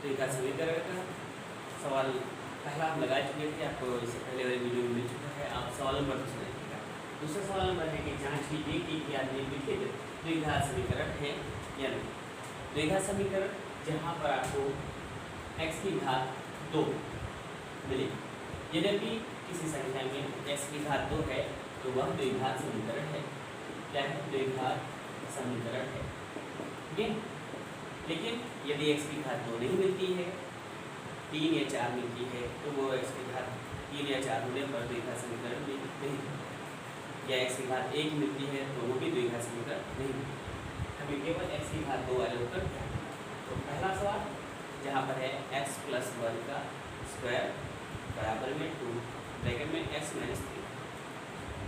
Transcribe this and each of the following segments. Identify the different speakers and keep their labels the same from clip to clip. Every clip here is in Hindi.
Speaker 1: द्विघात समीकरण का सवाल पहला हम लगा चुके थे, आपको इससे पहले वाले वीडियो में मिल चुका है। आप सवाल नंबर 2 देखिएगा। दूसरा सवाल नंबर है कि जांच कीजिए कि क्या निम्नलिखित द्विघात समीकरण है या नहीं। द्विघात समीकरण जहाँ पर आपको x की घात 2 मिले, यद्यपि किसी संख्या में x की घात 2 है तो वह द्विघात समीकरण है। क्या है? द्विघात समीकरण है। ठीक है, लेकिन यदि x की घात 2 नहीं मिलती है, 3 या 4 मिलती है, तो वो x की घात 3 या 4 होने पर द्विघात समीकरण नहीं है। या x की घात 1 मिलती है तो वो भी द्विघात समीकरण नहीं है। हमें केवल x की घात 2 वाले उत्तर ध्यान रखना। तो पहला सवाल जहाँ पर है x + 1 का स्क्वायर बराबर में 2 ब्रैकेट में x - 3।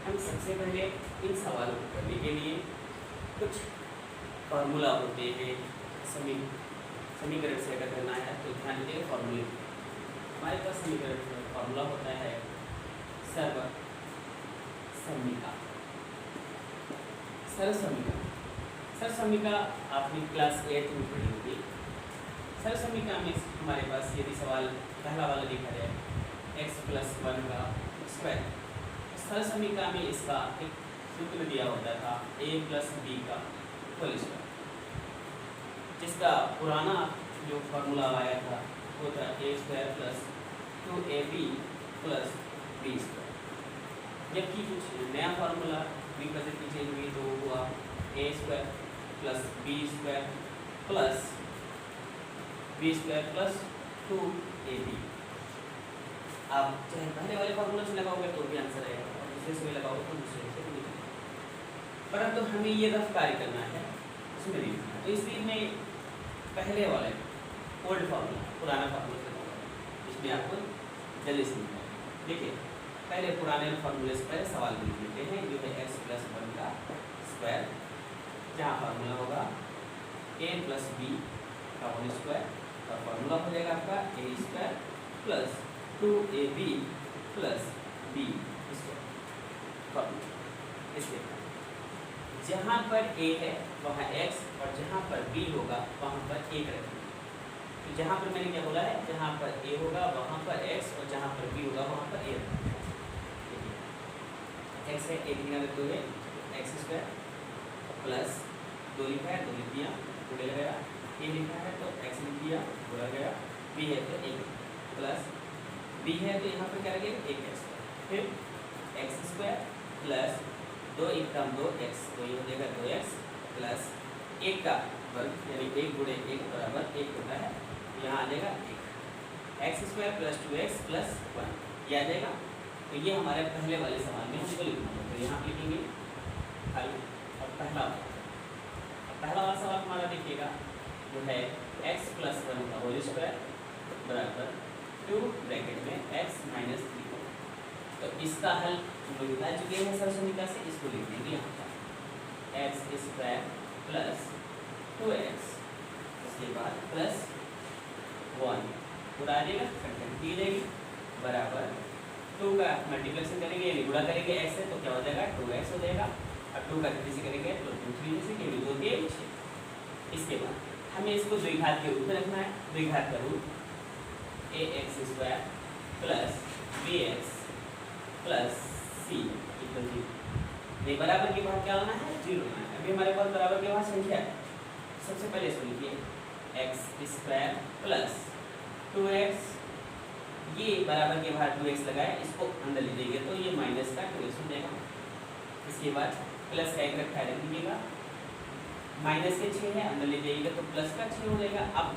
Speaker 1: हम सबसे पहले इन सवालों को करने के लिए कुछ फार्मूला होते हैं। समीकरण से अगर करना है तो ध्यान दीजिए फार्मूले। हमारे पास समीकरण फार्मूला होता है सर्वसम्मिका। सर्वसम्मिका आपने क्लास 8 में पढ़ी होगी। सर्वसम्मिका में हमारे पास यदि सवाल पहला वाला लिखा जाए x + 1 का स्क्वायर, सर्वसम्मिका में इसका एक सूत्र दिया होता था a + b का होल स्क्वायर, जिसका पुराना जो फार्मूला आया था वो था a² + 2ab + b²। जबकि कुछ नया फार्मूला विकसित की चेंज हुई तो हुआ a² + b² + b² + 2ab। आप चाहे पहले वाले फार्मूला से लगाओगे तो भी आंसर आएगा, और दूसरे से भी लगाओगे तो दूसरे से भी निकलेगा। परंतु हमें ये रफ कार्य करना है, उसमें नहीं लिखना। तो इसलिए मैं पहले वाले ओल्ड फार्मूला, पुराना फार्मूला से लगाऊंगा, इसमें आपको जल्दी से मिल जाएगा। देखिए, पहले पुराने फार्मूले से पहले सवाल को लिख लेते हैं, जो है x + 1 का स्क्वायर, जहाँ फार्मूला होगा a + b का होल स्क्वायर, और फार्मूला हो जाएगा आपका a² + 2ab + b²। इसके जहाँ पर a है वहाँ x, और जहाँ पर b होगा वहाँ पर 1 रखेंगे। तो जहाँ पर मैंने क्या बोला है, जहाँ पर a होगा वहाँ पर x, और जहाँ पर b होगा वहाँ पर a रखेंगे। x है 1 लिखा है, 2 है x² + 2 लिखा है, 2 लिख दिया, गुणे लगाया। a लिखा है तो x लिख दिया, गुणा गया। b है तो 1 प्लस b है तो यहाँ पर क्या लगेगा 1x, फिर x² + 2 × 2x, तो ये हो जाएगा 2x + 1 का वर्ग, यानी 1 × 1 = 1 होता है। यहाँ आ जाएगा 1 x² + 2x + 1, ये आ जाएगा। तो ये हमारे पहले वाले सवाल में हमको लिखना है, तो यहाँ लिखेंगे खाली। और पहला वाला सवाल हमारा देखिएगा, जो है x + 1 का होल स्क्वायर बराबर 2 ब्रैकेट में x - 3। तो इसका हल हम लोग निकाल चुके हैं सर्वसम्मिका से, इसको लिख देंगे यहाँ पर x² + 2x, उसके बाद +1 पूरा आ जाएगा, कंटेंट दी जाएगी, बराबर 2 का मल्टीप्लिकेशन करेंगे यानी गुणा करेंगे x से, तो क्या हो जाएगा 2x हो जाएगा, और 2 का 3 से करेंगे तो 2 3 से केवल 2 के 6। इसके बाद हमें इसको द्विघात के रूप में रखना है। द्विघात का रूप ax² + bx + c = 0। ये बराबर के बाद क्या होना है, 0 होना है। अभी हमारे पास बराबर के बाद संख्या है, सबसे पहले इसको लिखिए x² + 2x, ये बराबर के बाद 2x लगाए, इसको अंदर ले जाइए तो ये माइनस का 2x हो जाएगा। इसके बाद प्लस का 1 रखा है, रख दीजिएगा, माइनस के 6 है, अंदर ले जाइएगा तो प्लस का 6 हो जाएगा। अब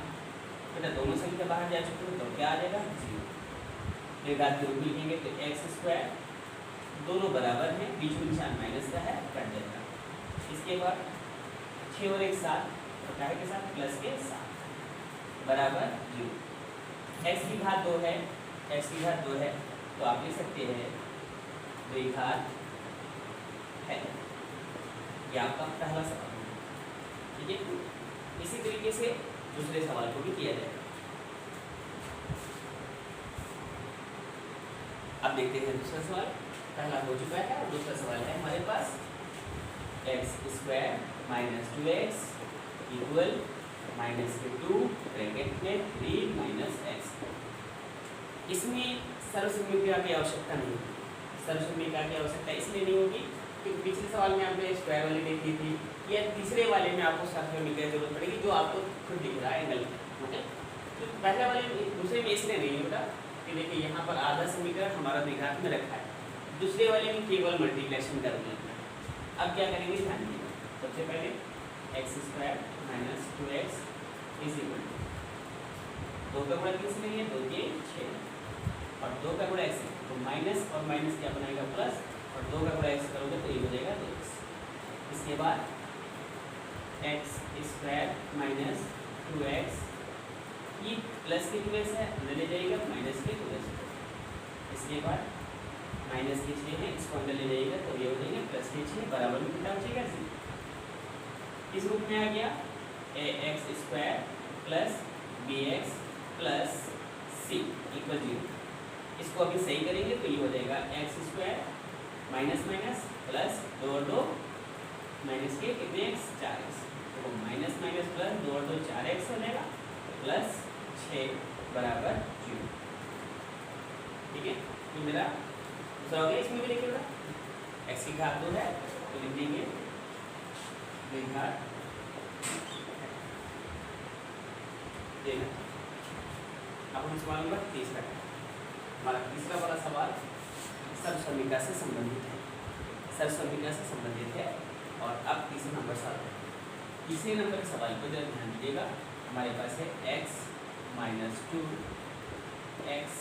Speaker 1: बेटा दोनों संख्या बाहर जा चुके हैं, तो क्या आ जाएगा 0। द्विघात के रूप में लिखेंगे तो x², दोनों बराबर हैं, बीच में निशान माइनस का है, कट जाएगा। इसके बाद 6 और 1 7, और क्या के साथ प्लस के 7 बराबर 0। x की घात 2 है, तो आप लिख सकते हैं द्विघात है। ये आपका पहला सवाल है, ठीक है। इसी तरीके से दूसरे सवाल को भी किया जाएगा। अब देखते हैं दूसरा सवाल। पहला हो चुका है और दूसरा सवाल है हमारे पास x² - 2x = -2 ब्रैकेट में 3 इसमें सर्वसम्मिका की आवश्यकता नहीं है। सर्वसम्मिका की आवश्यकता इसलिए नहीं होगी क्योंकि पिछले सवाल में आपने स्क्वायर वाली देखी थी, या तीसरे वाले में आपको सर्वसम्मिका की जरूरत पड़ेगी जो आपको खुद दिख रहा है एंगल में। ओके, तो पहले वाले दूसरे में इसलिए नहीं होता कि देखिए यहाँ पर आधा समीकरण हमारा द्विघात में रखा है, दूसरे वाले में केवल मल्टीप्लिकेशन कर रखना है। अब क्या करेंगे ध्यान दीजिए, सबसे पहले x square minus 2x is equal to 2 का गुणा किस लेंगे 2 के 6 और 2 का गुणा x तो माइनस और माइनस क्या बनाएगा प्लस, और 2 का गुणा x करोगे तो ये हो जाएगा 2x। इसके बाद एक्स स्क्वायर माइनस 2x, ये प्लस के 2x है अंदर ले जाएगा माइनस के 2x। इसके बाद माइनस के 6 है इसको अंदर ले जाएगा तो ये हो जाएगा प्लस के 6 बराबर में कितना बचेगा c। इस रूप में आ गया x square plus bx plus c equal 0। इसको अभी सही करेंगे तो ये हो जाएगा x square minus minus plus 2 और 2 माइनस के कितने x 4x, तो माइनस माइनस प्लस 2 और 2 4x हो जाएगा प्लस 6 बराबर 0। ठीक है, तो मेरा दूसरा हो गया। इसमें भी देखिए बेटा x की घात 2 है तो लिख देंगे द्विघात देना। अब हम सवाल नंबर 30 का हमारा तीसरा वाला सवाल सर्वसम्मिका से संबंधित है, सर्वसम्मिका से संबंधित है। और अब तीसरे नंबर सवाल, तीसरे नंबर के सवाल पर जरा ध्यान दीजिएगा। हमारे पास है x माइनस 2 x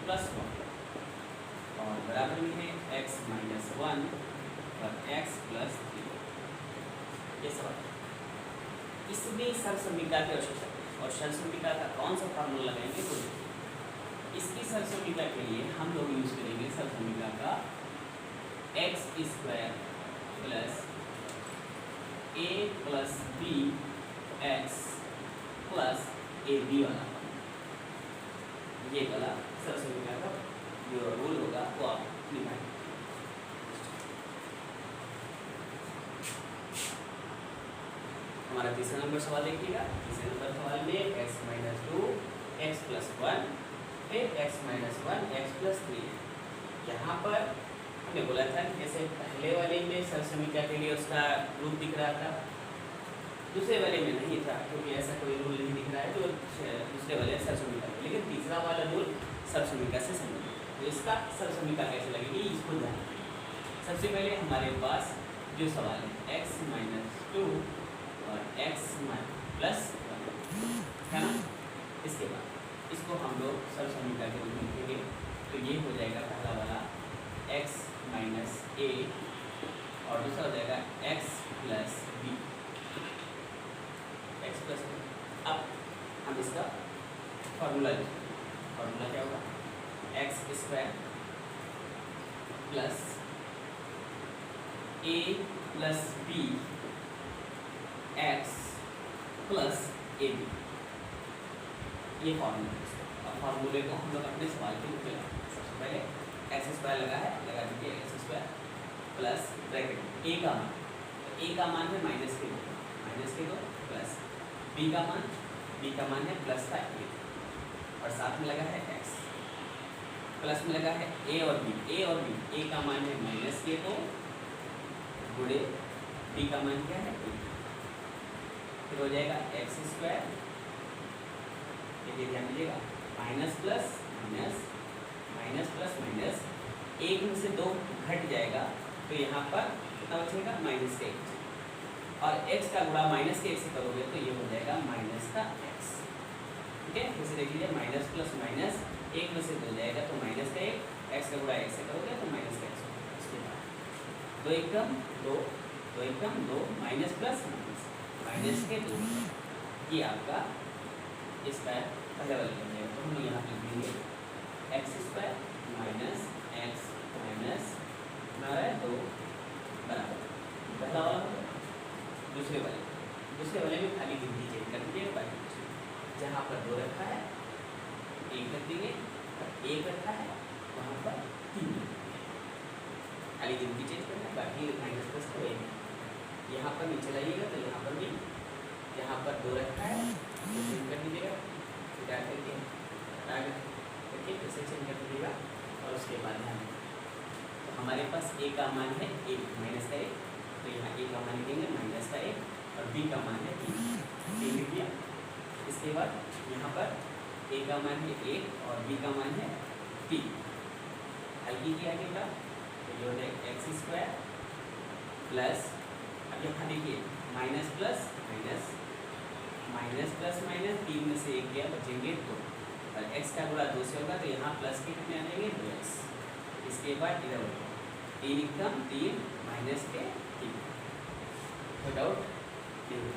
Speaker 1: प्लस 1 और बराबर में है x माइनस 1 और x प्लस 3। ये सवाल, इसमें सर्वसम्मिका की आवश्यकता है और सर्वसम्मिका का कौन सा फार्मूला लगाएंगे तो इसकी सर्वसम्मिका के लिए हम लोग यूज करेंगे सर्वसम्मिका का x square plus a plus b x plus a b वाला, ये वाला सर्वसम्मिका का जो रूल होगा वो आप निभाएंगे। हमारा तीसरा नंबर सवाल देखिएगा। तीसरे नंबर सवाल में x माइनस 2 एक्स प्लस 1 फिर x माइनस 1 एक्स प्लस 3 है। यहाँ पर हमने बोला था कि जैसे पहले वाले में सर्वसम्मिका के लिए उसका रूप दिख रहा था, दूसरे वाले में नहीं था क्योंकि ऐसा कोई रूल नहीं दिख रहा है जो दूसरे वाले सर्वसम्मिका, लेकिन तीसरा वाला रूल सर्वसम्मिका से संबंधित है। तो इसका सर्वसम्मिका कैसे लगेगी इसको ध्यान रखिए। सबसे पहले हमारे पास जो सवाल है x माइनस 2 और x प्लस 1 है ना। इसके बाद इसको हम लोग सर्वसम्मिका के रूप में लिखेंगे तो ये हो जाएगा पहला वाला x माइनस a और दूसरा हो जाएगा x plus b, x plus b। अब हम इसका फॉर्मूला लिखेंगे। फॉर्मूला क्या होगा x square plus a plus b x plus a b, ये फॉर्मूला है। अब फॉर्मूले को हम लोग अपने सवाल के रूप में लगाएंगे। सबसे पहले एक्स स्क्वायर लगा है, लगा दीजिए एक्स स्क्वायर प्लस ब्रैकेट ए का मान, तो ए का मान है माइनस के 2 प्लस बी का मान है प्लस का 1 और साथ में लगा है एक्स, प्लस में लगा है ए और बी, ए का मान है माइनस के 2 गुणे बी का मान क्या है 1, फिर हो जाएगा एक्स स्क्वायर, ये ध्यान दीजिएगा minus plus minus minus plus minus, एक में से 2 घट जाएगा तो यहाँ पर कितना बचेगा माइनस का 1 और x का गुणा माइनस के 1 से करोगे तो ये हो जाएगा माइनस का x। ठीक है, जैसे देख लीजिए माइनस प्लस माइनस, एक में से 2 जाएगा तो माइनस का 1, x का गुणा 1 से करोगे तो माइनस का x होगा। इसके बाद 2 एकम 2 2 एकम 2 माइनस प्लस माइनस माइनस के 2, ये आपका इसका पहले वाले बन जाएगा। तो हम यहाँ पे लिख देंगे x square minus x minus 2 बराबर पहला वाला होगा। दूसरे वाले में खाली गिनती चेंज कर दीजिए, बाकी कुछ जहाँ पर 2 रखा है 1 कर देंगे, 1 रखा है वहाँ पर 3 खाली गिनती चेंज करना है, बाकी माइनस प्लस तो 1। यहाँ पर नीचे लाइएगा तो यहाँ पर भी, यहाँ पर 2 रखा है तो 3 कर दीजिएगा, क्या करके देखिए से चेंज कर दीजिएगा और उसके बाद ध्यान दें। तो हमारे पास ए का मान है 1 माइनस का 1, तो यहाँ ए का मान देंगे माइनस का 1 और बी का मान है 3 लिख दिया। इसके बाद यहाँ पर ए का मान है 1 और बी का मान है 3, हल्की किया गया तो ये हो जाएगा एक्स स्क्वायर प्लस, अब यहाँ देखिए minus plus minus, minus plus minus 3 में से 1 गया, बचेंगे 2 और x का गुणा 2 से होगा तो यहाँ प्लस के कितने आ जाएंगे 2x। इसके बाद इधर 3 एकदम 3 माइनस के 3, कोई डाउट नहीं,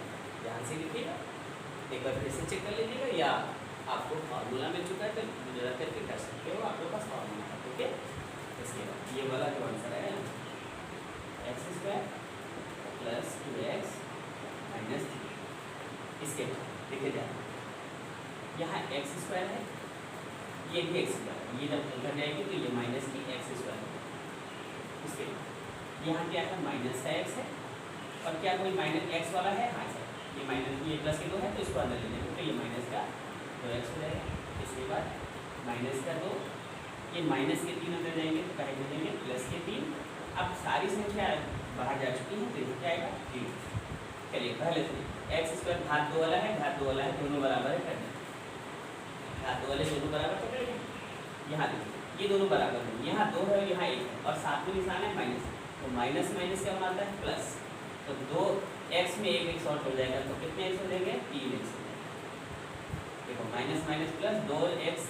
Speaker 1: ध्यान से लिखिएगा, एक बार फिर से चेक कर लीजिएगा या आपको फार्मूला मिल चुका है तो जरा करके कर सकते हो, आपके पास फार्मूला है। ओके, इसके बाद ये वाला जो आंसर है x square plus 2x minus 3। इसके बाद देखिए ध्यान, यहाँ एक्स स्क्वायर है, ये भी एक्स स्क्वायर, ये जब उधर जाएगी तो ये माइनस की एक्स स्क्वायर है। उसके बाद यहाँ क्या है माइनस का एक्स है और क्या कोई माइनस एक्स वाला है, हाँ सर ये माइनस, ये प्लस के 2 है तो इसको अंदर ले लेंगे तो ये माइनस का 2x हो जाएगा। इसके बाद माइनस का 2, ये माइनस के 3 अंदर जाएंगे तो कहे मिलेंगे प्लस के 3। अब सारी संख्या बाहर जा चुकी है तो ये क्या आएगा 3। चलिए पहले से एक्स स्क्वायर घात 2 वाला है, घात 2 वाला है, दोनों बराबर है, कर दें घात 2 वाले दोनों बराबर पकड़ लें। यहाँ देखिए ये दोनों बराबर है, यहाँ 2 है और यहाँ 1 है और साथ में निशान है माइनस, तो माइनस माइनस क्या बनाता है प्लस, तो 2x में 1 शॉर्ट हो जाएगा तो कितने एक्स हो जाएंगे 3x। देखो माइनस माइनस प्लस 2x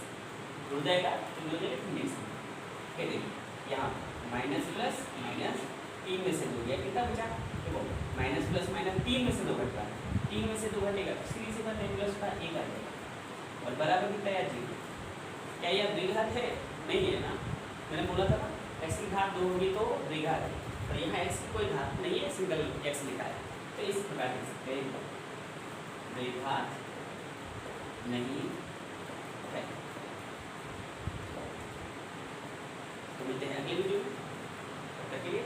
Speaker 1: जुड़ जाएगा तो जुड़ जाएगा 3x। फिर देखिए यहाँ माइनस प्लस माइनस 3 में से 2 गया, कितना बचा, देखो माइनस प्लस माइनस 3 में से 2 घट रहा है, 3 में से 2 घटेगा सीधी सी बात है प्लस का 1 आ जाएगा और बराबर कितना है 3। क्या यह द्विघात है, नहीं है ना, मैंने बोला था ना x की घात 2 होगी तो द्विघात है, और यहाँ x की कोई घात नहीं है, सिंगल x लिखा है, तो इस प्रकार लिख सकते हैं द्विघात नहीं है। तो मिलते हैं अगले वीडियो में, तब तक के लिए।